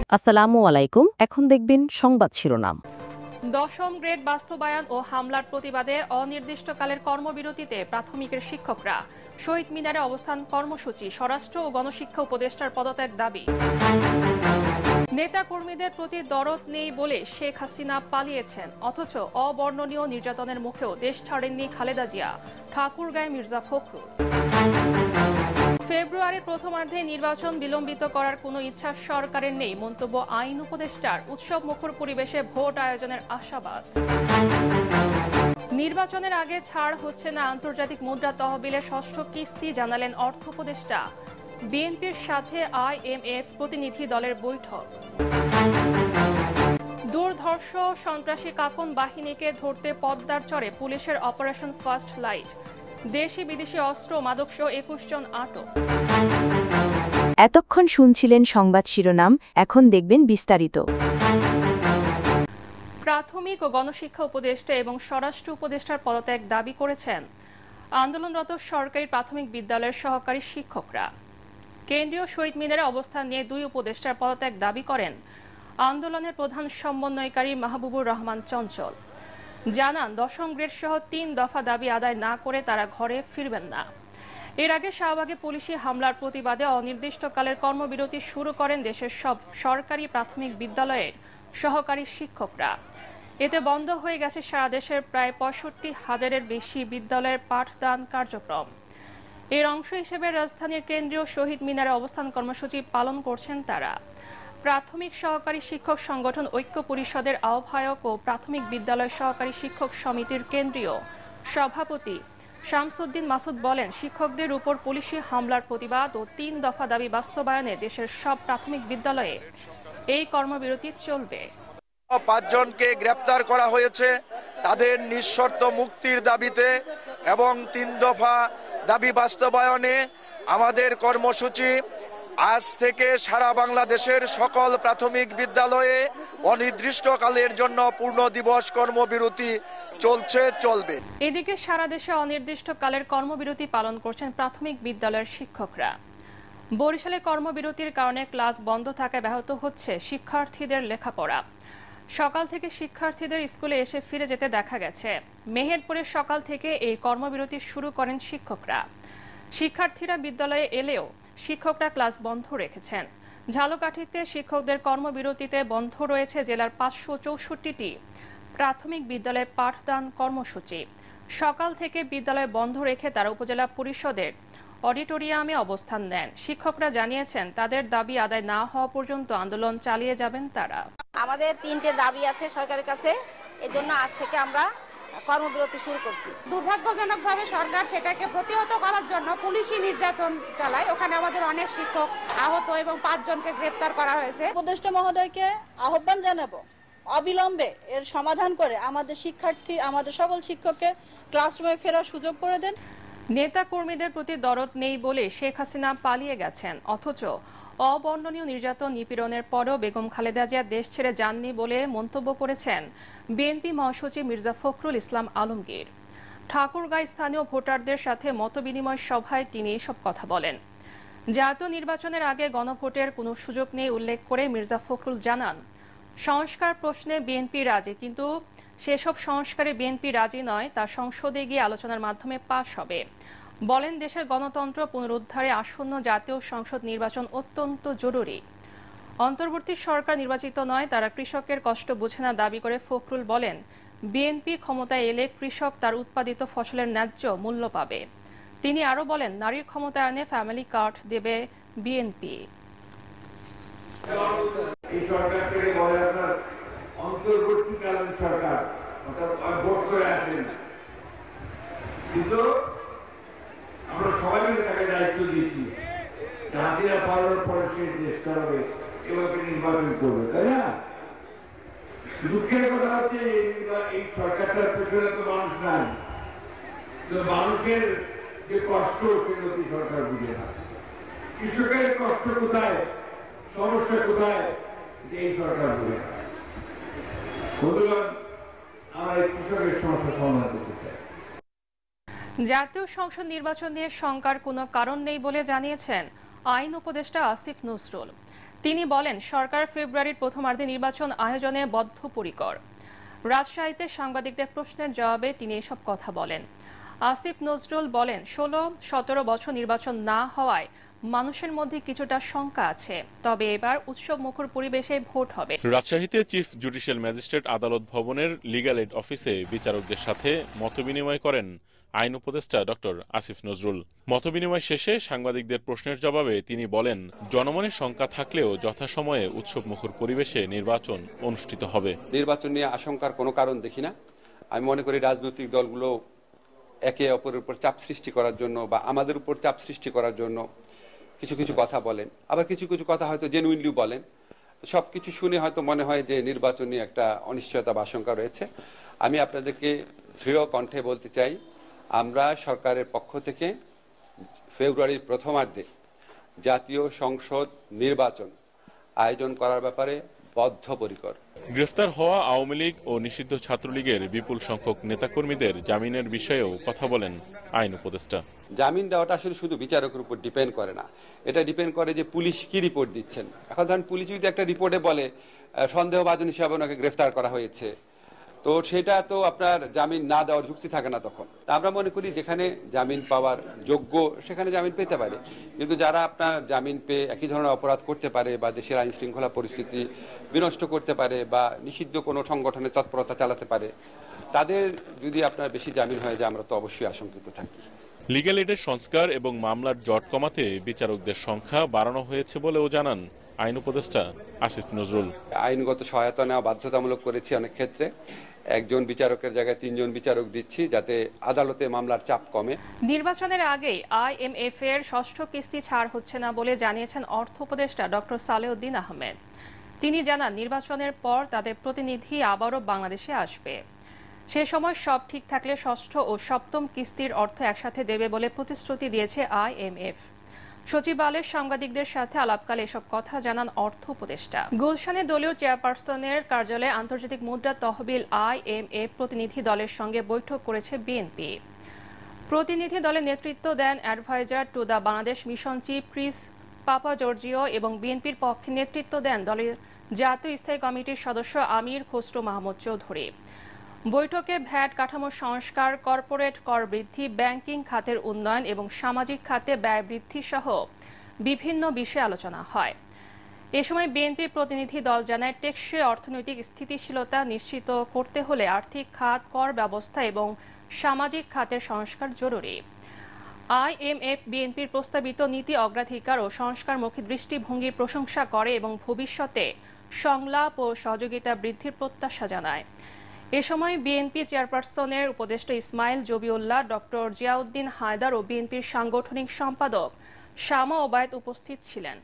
আসসালামু আলাইকুম। এখন দেখবেন সংবাদ শিরোনাম। দশম গ্রেড বাস্তবায়ন ও হামলার প্রতিবাদে অনির্দিষ্টকালের কর্মবিরতিতে প্রাথমিকের শিক্ষকরা। শহীদ মিনারে অবস্থান কর্মসূচি, স্বরাষ্ট্র ও গণশিক্ষা উপদেষ্টার পদত্যাগ দাবি। নেতা কর্মীদের প্রতি দরদ নেই বলে শেখ হাসিনা পালিয়েছেন, অথচ অবর্ণনীয় নির্যাতনের মুখেও দেশ ছাড়েননি খালেদা জিয়া। ঠাকুরগাঁয় মির্জা ফখরুল। ফেব্রুয়ারির প্রথমার্ধে নির্বাচন বিলম্বিত করার কোনো ইচ্ছা সরকারের নেই, মন্তব্য আইন উপদেষ্টার। উৎসব মুখর পরিবেশে ভোট আয়োজনের আশাবাদ। নির্বাচনের আগে ছাড় হচ্ছে না আন্তর্জাতিক মুদ্রা তহবিলের ষষ্ঠ কিস্তি, জানালেন অর্থ উপদেষ্টা। বিএনপির সাথে IMF প্রতিনিধি দলের বৈঠক। দুর্ধর্ষ সন্ত্রাসী কাকন বাহিনীকে ধরতে পদ্মার চরে পুলিশের অপারেশন ফার্স্ট লাইট। দেশি বিদেশি অস্ত্র মাদকসহ 21 জন আটক। এতক্ষণ শুনছিলেন সংবাদ শিরোনাম, এখন দেখবেন বিস্তারিত। প্রাথমিক ও গণশিক্ষা উপদেষ্টা এবং স্বরাষ্ট্র উপদেষ্টার পদত্যাগ দাবি করেছেন আন্দোলনরত সরকারি প্রাথমিক বিদ্যালয়ের সহকারী শিক্ষকরা। কেন্দ্রীয় শহীদ মিনারে অবস্থান নিয়ে দুই উপদেষ্টার পদত্যাগ দাবি করেন আন্দোলনের প্রধান সমন্বয়কারী মাহবুবুর রহমান চঞ্চল। জানান, দশম গ্রেড সহ 3 দফা দাবি আদায় না করে তারা ঘরে ফিরবেন না। এর আগে শাহবাগে পুলিশি হামলার প্রতিবাদে অনির্দিষ্টকালের কর্মবিরতি শুরু করেন দেশের সব সরকারি প্রাথমিক বিদ্যালয়ের সহকারী শিক্ষকরা। এতে বন্ধ হয়ে গেছে সারা দেশের প্রায় 65,000-এর বেশি বিদ্যালয়ের পাঠদান কার্যক্রম। এর অংশ হিসেবে রাজধানীর কেন্দ্রীয় শহীদ মিনারে অবস্থান কর্মসূচি পালন করছেন তারা। প্রাথমিক সহকারী শিক্ষক সংগঠন ঐক্য পরিষদের আহ্বায়ক ও প্রাথমিক বিদ্যালয় সহকারী শিক্ষক সমিতির কেন্দ্রীয় সভাপতি শামসুদ্দিন মাসুদ বলেন, শিক্ষকদের উপর পুলিশি হামলার প্রতিবাদ ও 3 দফা দাবি বাস্তবায়নে দেশের সব প্রাথমিক বিদ্যালয়ে এই কর্মবিরতি চলবে। 5 জনকে গ্রেপ্তার করা হয়েছে তাদের নিঃশর্ত মুক্তির দাবিতে এবং 3 দফা দাবি বাস্তবায়নে আমাদের কর্মসূচি আজ থেকে সারা বাংলাদেশের সকল প্রাথমিক বিদ্যালয়ে অনির্দিষ্টকালের জন্য পূর্ণ দিবস কর্মবিরতি চলবে। এদিকে সারা দেশে অনির্দিষ্টকালের কর্মবিরতি পালন করছেন প্রাথমিক বিদ্যালয়ের শিক্ষকরা। বরিশালে কর্মবিরতির কারণে ক্লাস বন্ধ থাকায় ব্যাহত হচ্ছে শিক্ষার্থীদের লেখাপড়া। সকাল থেকে শিক্ষার্থীদের স্কুলে এসে ফিরে যেতে দেখা গেছে। মেহেরপুরে সকাল থেকে এই কর্মবিরতি শুরু করেন শিক্ষকরা। শিক্ষার্থীরা বিদ্যালয়ে এলেও শিক্ষকরা ক্লাস বন্ধ রেখেছেন। ঝালকাঠিতে শিক্ষকদের কর্মবিরতিতে বন্ধ রয়েছে জেলার 564টি প্রাথমিক বিদ্যালয়ে পাঠদান কর্মসূচি। সকাল থেকে বিদ্যালয় বন্ধ রেখে তারা উপজেলা পরিষদের অডিটোরিয়ামে অবস্থান নেন। শিক্ষকরা জানিয়েছেন, তাদের দাবি আদায় না হওয়া পর্যন্ত আন্দোলন চালিয়ে যাবেন তারা। আমাদের 3টে দাবি আছে সরকারের কাছে, এজন্য আজ থেকে আমরা কর্মবিরতি শুরু করছি। দুর্ভাগ্যজনকভাবে সরকার সেটাকে প্রতিহত করার জন্য পুলিশি নির্যাতন চালায়। ওখানে আমাদের অনেক শিক্ষক আহত এবং 5 জনকে গ্রেপ্তার করা হয়েছে। উপদেষ্টা মহোদয়কে আহ্বান জানাবো, অবিলম্বে এর সমাধান করে আমাদের সকল শিক্ষককে ক্লাসরুমে ফেরার সুযোগ করে দেন। নেতা কর্মীদের প্রতি দরদ নেই বলে শেখ হাসিনা পালিয়ে গেছেন, অথচ অবর্ণনীয় নির্যাতন নিপীড়নের পরও বেগম খালেদা জিয়া দেশ ছেড়ে যাননি বলে মন্তব্য করেছেন বিএনপি মহাসচিব মির্জা ফখরুল ইসলাম আলমগীর। ঠাকুরগাঁয় স্থানীয় ভোটারদের সাথে মতবিনিময় সভায় তিনি এসব কথা বলেন। জাতীয় নির্বাচনের আগে গণভোটের কোনো সুযোগ নেই উল্লেখ করে মির্জা ফখরুল জানান, সংস্কার প্রশ্নে বিএনপি রাজি, কিন্তু সেসব সংস্কারে বিএনপি রাজি নয়, তা সংসদে গিয়ে আলোচনার মাধ্যমে পাশ হবে। বলেন, দেশের গণতন্ত্র পুনরুদ্ধারে আসন্ন জাতীয় সংসদ নির্বাচন অত্যন্ত জরুরি। অন্তর্বর্তী সরকার নির্বাচিত নয়, তারা কৃষকের কষ্ট বোঝে না দাবি করে ফখরুল বলেন, বিএনপি ক্ষমতায় এলে কৃষক তার উৎপাদিত ফসলের ন্যায্য মূল্য পাবে। তিনি আরো বলেন, নারীর ক্ষমতায়নে ফ্যামিলি কার্ড দেবে বিএনপি। অন্তর্বর্তীকালীন সরকার ভোট করে আসেন, কিন্তু আমরা সবাই মিলে তাকে দায়িত্ব দিয়েছি, হাসিনা পালানোর পরে সে দেশ চালাবে, এভাবে নির্বাচন করবে, তাই না? দুঃখের কথা হচ্ছে এই সরকারটার পেছনে তো মানুষ নাই, মানুষের যে কষ্ট সেটা সরকার বুঝে না। কৃষকের কষ্ট কোথায়, সমস্যা কোথায়, এই সরকার বুঝে না। জাতীয় সংসদ নির্বাচন নিয়ে শঙ্কার কোনো কারণ নেই বলে জানিয়েছেন আইন উপদেষ্টা আসিফ নজরুল। তিনি বলেন, সরকার ফেব্রুয়ারির প্রথমার্ধে নির্বাচন আয়োজনে বদ্ধপরিকর। রাজশাহীতে সাংবাদিকদের প্রশ্নের জবাবে তিনি এসব কথা বলেন। আসিফ নজরুল বলেন, 16-17 বছর নির্বাচন না হওয়ায় মানুষের মধ্যে কিছুটা শঙ্কা আছে, তবে এবার উৎসব মুখর পরিবেশে ভোট হবে। রাজশাহীতে চিফ জুডিশিয়াল ম্যাজিস্ট্রেট আদালত ভবনের লিগ্যাল এইড অফিসে বিচারকদের সাথে মতবিনিময় করেন আইন উপদেষ্টা ডক্টর আসিফ নজরুল। মতবিনিময় শেষে সাংবাদিকদের প্রশ্নের জবাবে তিনি বলেন, জনমনের শঙ্কা থাকলেও যথাসময়ে উৎসব মুখর পরিবেশে নির্বাচন অনুষ্ঠিত হবে। নির্বাচন নিয়ে আশঙ্কার কোনো কারণ দেখি না। আমি মনে করি রাজনৈতিক দলগুলো একে অপরের উপর চাপ সৃষ্টি করার জন্য বা আমাদের উপর চাপ সৃষ্টি করার জন্য কিছু কিছু কথা বলেন, আবার কিছু কিছু কথা হয়তো জেনুইনলি বলেন। সবকিছু শুনে হয়তো মনে হয় যে নির্বাচন নিয়ে একটা অনিশ্চয়তা বা আশঙ্কা রয়েছে। আমি আপনাদেরকে দৃঢ় কণ্ঠে বলতে চাই, আমরা সরকারের পক্ষ থেকে ফেব্রুয়ারির প্রথমার্ধে জাতীয় সংসদ নির্বাচন আয়োজন করার ব্যাপারে বদ্ধপরিকর। গ্রেফতার হওয়া আওয়ামী লীগ ও নিষিদ্ধ ছাত্রলীগের বিপুল সংখ্যক নেতাকর্মীদের জামিনের বিষয়েও কথা বলেন আইন উপদেষ্টা। জামিন দেওয়াটা আসলে শুধু বিচারকের উপর ডিপেন্ড করে না, এটা ডিপেন্ড করে যে পুলিশ কি রিপোর্ট দিচ্ছেন। এখন ধরেন পুলিশ যদি একটা রিপোর্টে বলে সন্দেহভাজন হিসাবে ওনাকে গ্রেফতার করা হয়েছে, তো সেটা তো আপনার জামিন না দেওয়ার যুক্তি থাকে না তখন। আমরা মনে করি যেখানে জামিন পাওয়ার যোগ্য সেখানে জামিন পেতে পারে, কিন্তু যারা আপনার জামিন পেয়ে একই ধরনের অপরাধ করতে পারে বা দেশের আইন শৃঙ্খলা পরিস্থিতি বিনষ্ট করতে পারে বা নিষিদ্ধ কোনো সংগঠনের তৎপরতা চালাতে পারে, তাদের যদি আপনার বেশি জামিন হয়ে যায় আমরা তো অবশ্যই আশঙ্কিত থাকি। লিগ্যাল এইডের সংস্কার এবং মামলার জট কমাতে বিচারকদের সংখ্যা বাড়ানো হয়েছে বলেও জানান আইন উপদেষ্টা আসিফ নজরুল। আইনগত সহায়তা নেওয়া বাধ্যতামূলক করেছি অনেক ক্ষেত্রে, একজন বিচারকের জায়গায় 3 জন বিচারক দিচ্ছি যাতে আদালতে মামলার চাপ কমে। নির্বাচনের আগেই IMF এর ষষ্ঠ কিস্তি ছাড় হচ্ছে না বলে জানিয়েছেন অর্থ উপদেষ্টা ডক্টর সালেউদ্দিন আহমেদ। তিনি জানান, নির্বাচনের পর তাদের প্রতিনিধি আবারও বাংলাদেশে আসবে। সে সময় সব ঠিক থাকলে ষষ্ঠ ও সপ্তম কিস্তির অর্থ একসাথে দেবে বলে প্রতিশ্রুতি দিয়েছে IMF। সচিবালয়ের সাংবাদিকদের সাথে আলাপকালে এসব কথা জানান অর্থ উপদেষ্টা। গুলশানে দলীয় চেয়ারপারসনের কার্যালয়ে আন্তর্জাতিক মুদ্রা তহবিল IMF প্রতিনিধি দলের সঙ্গে বৈঠক করেছে বিএনপি। প্রতিনিধি দলের নেতৃত্ব দেন adviser to the Bangladesh mission chief Chris Papageorgiou বিএনপির পক্ষে নেতৃত্ব দেন দলের জাতীয় স্থায়ী কমিটির সদস্য আমির খসরু মাহমুদ চৌধুরী। বৈঠকে ভ্যাট কাঠামো সংস্কার, কর্পোরেট কর বৃদ্ধি, ব্যাংকিং খাতের উন্নয়ন এবং সামাজিক খাতে ব্যয় বৃদ্ধি সহ বিভিন্ন বিষয়ে আলোচনা হয়। এ সময় বিএনপি প্রতিনিধি দল জানায়, টেকসই অর্থনৈতিক স্থিতিশীলতা নিশ্চিত করতে হলে আর্থিক খাত, কর ব্যবস্থা এবং সামাজিক খাতের সংস্কার জরুরি। IMF বিএনপির প্রস্তাবিত নীতি অগ্রাধিকার ও সংস্কারমুখী দৃষ্টিভঙ্গির প্রশংসা করে এবং ভবিষ্যতে সংলাপ ও সহযোগিতা বৃদ্ধির প্রত্যাশা জানায়। এ সময় বিএনপি চেয়ারপারসনের উপদেষ্টা ইসমাইল জবিউল্লাহ, ডক্টর জিয়াউদ্দিন হায়দার ও বিএনপির সাংগঠনিক সম্পাদক শামা ওবায়েদ উপস্থিত ছিলেন।